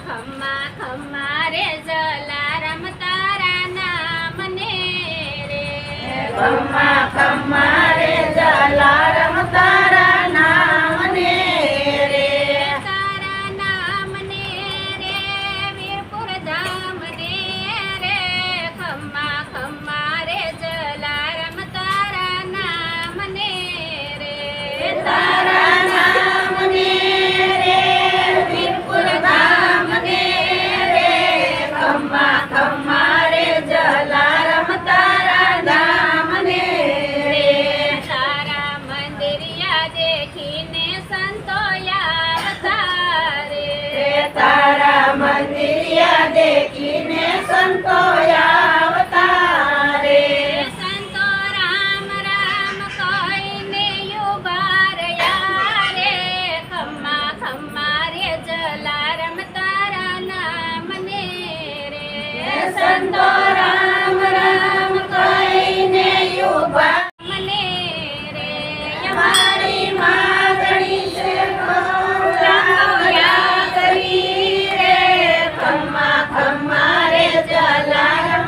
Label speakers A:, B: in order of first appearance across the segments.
A: ખમ્મા ખમ્મા રે જલારામ તારા નામ ને રે
B: ખમ્મા ખમ્મા રે જલારામ તારા નામ ને રે
A: તારા નામ ને રે વીરપુર ધામ ને રે ખમ્મા ખમ્મા રે જલારામ તારા નામ ને રે
B: તારા નામ ને રે વીરપુર ધામ ને રે ખમ્મા ખમ્મા રે જલારામ તારા નામ ને રે
A: તારા મંદિરિયા દેખીને સંતો આવતા રે
B: તારા મંદિરિયા દેખીને સંતો આવતા રે
A: સંતો રામ રામ કહીને ઉભા રહ્યા રે ખમ્મા ખમ્મા રે જલારામ તારા નામ ને રે
B: સંતો રામ રામ કહીને ઉભા
A: મને રે
B: મારી માગણી છે પૂરા કરી રે ખમ્મા ખમ્મા રે જલારામ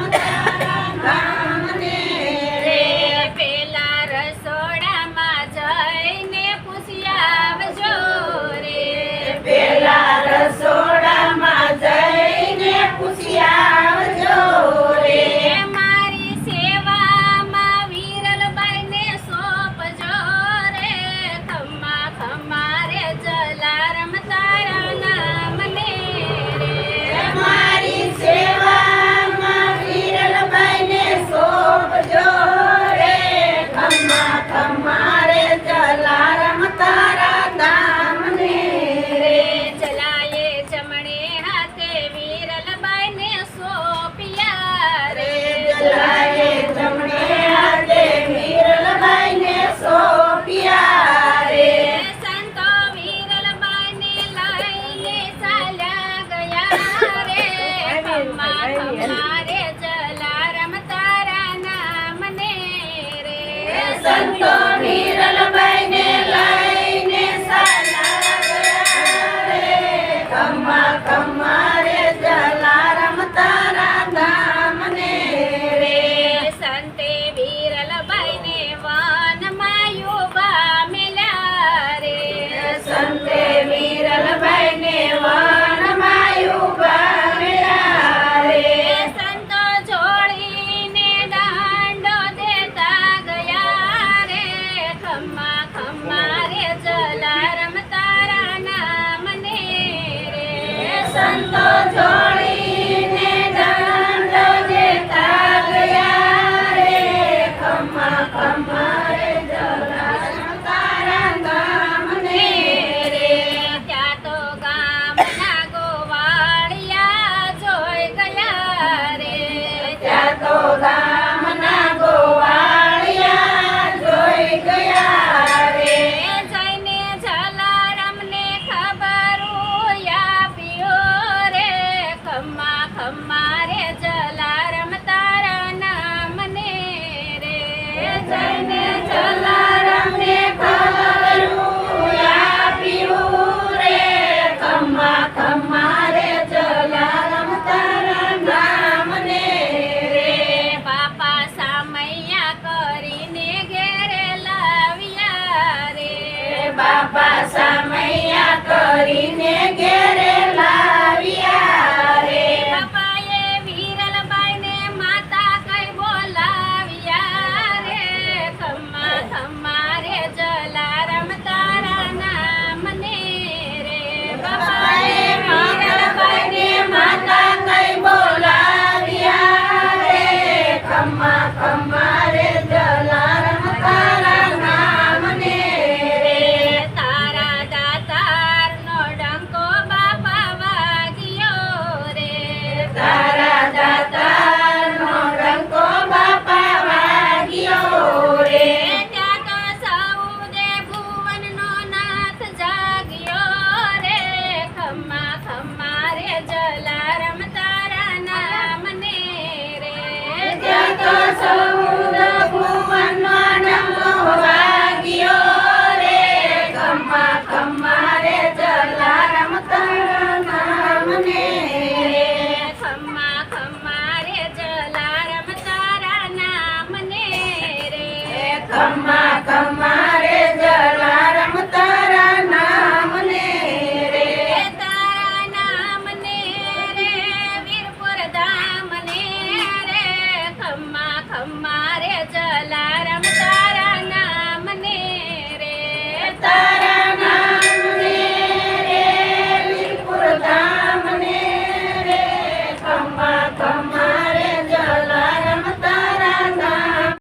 B: ખમ્મા ખમ્મા